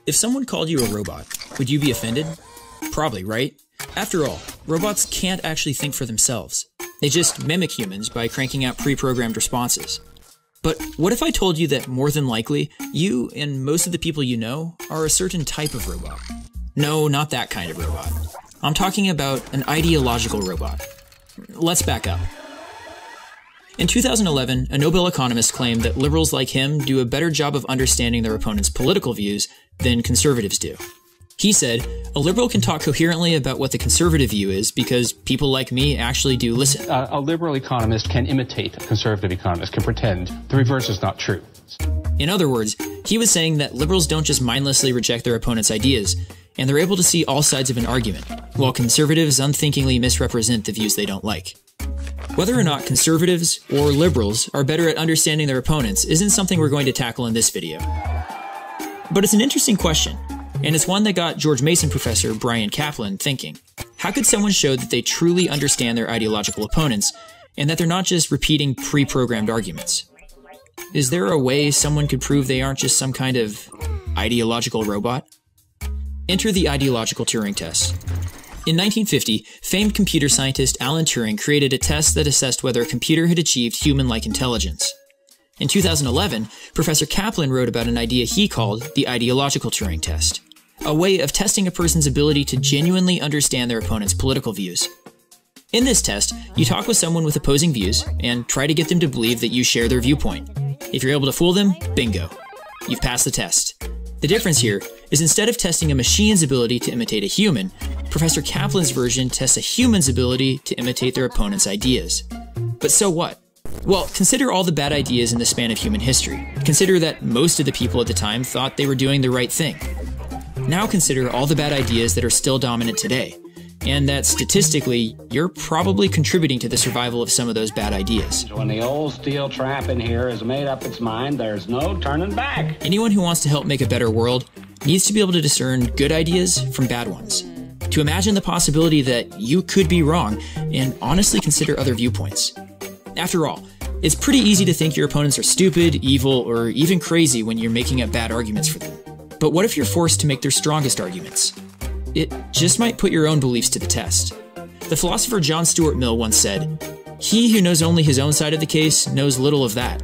If someone called you a robot, would you be offended? Probably, right? After all, robots can't actually think for themselves. They just mimic humans by cranking out pre-programmed responses. But what if I told you that more than likely, you and most of the people you know are a certain type of robot? No, not that kind of robot. I'm talking about an ideological robot. Let's back up. In 2011, a Nobel economist claimed that liberals like him do a better job of understanding their opponent's political views than conservatives do. He said, a liberal can talk coherently about what the conservative view is because people like me actually do listen. A liberal economist can imitate a conservative economist, can pretend. The reverse is not true. In other words, he was saying that liberals don't just mindlessly reject their opponent's ideas, and they're able to see all sides of an argument, while conservatives unthinkingly misrepresent the views they don't like. Whether or not conservatives or liberals are better at understanding their opponents isn't something we're going to tackle in this video. But it's an interesting question, and it's one that got George Mason professor Bryan Caplan thinking. How could someone show that they truly understand their ideological opponents, and that they're not just repeating pre-programmed arguments? Is there a way someone could prove they aren't just some kind of ideological robot? Enter the ideological Turing test. In 1950, famed computer scientist Alan Turing created a test that assessed whether a computer had achieved human-like intelligence. In 2011, Professor Caplan wrote about an idea he called the ideological Turing test, a way of testing a person's ability to genuinely understand their opponent's political views. In this test, you talk with someone with opposing views and try to get them to believe that you share their viewpoint. If you're able to fool them, bingo. You've passed the test. The difference here is instead of testing a machine's ability to imitate a human, Professor Caplan's version tests a human's ability to imitate their opponent's ideas. But so what? Well, consider all the bad ideas in the span of human history. Consider that most of the people at the time thought they were doing the right thing. Now consider all the bad ideas that are still dominant today, and that statistically, you're probably contributing to the survival of some of those bad ideas. When the old steel trap in here has made up its mind, there's no turning back. Anyone who wants to help make a better world needs to be able to discern good ideas from bad ones, to imagine the possibility that you could be wrong, and honestly consider other viewpoints. After all, it's pretty easy to think your opponents are stupid, evil, or even crazy when you're making up bad arguments for them. But what if you're forced to make their strongest arguments? It just might put your own beliefs to the test. The philosopher John Stuart Mill once said, "He who knows only his own side of the case knows little of that."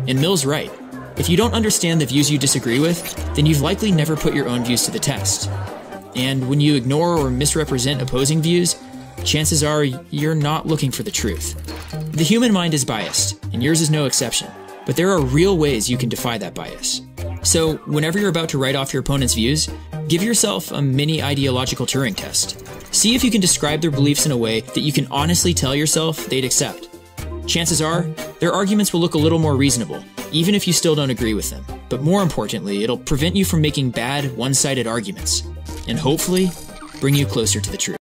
And Mill's right. If you don't understand the views you disagree with, then you've likely never put your own views to the test. And when you ignore or misrepresent opposing views, chances are you're not looking for the truth. The human mind is biased, and yours is no exception, but there are real ways you can defy that bias. So, whenever you're about to write off your opponent's views, give yourself a mini ideological Turing test. See if you can describe their beliefs in a way that you can honestly tell yourself they'd accept. Chances are, their arguments will look a little more reasonable, even if you still don't agree with them. But more importantly, it'll prevent you from making bad, one-sided arguments, and hopefully, bring you closer to the truth.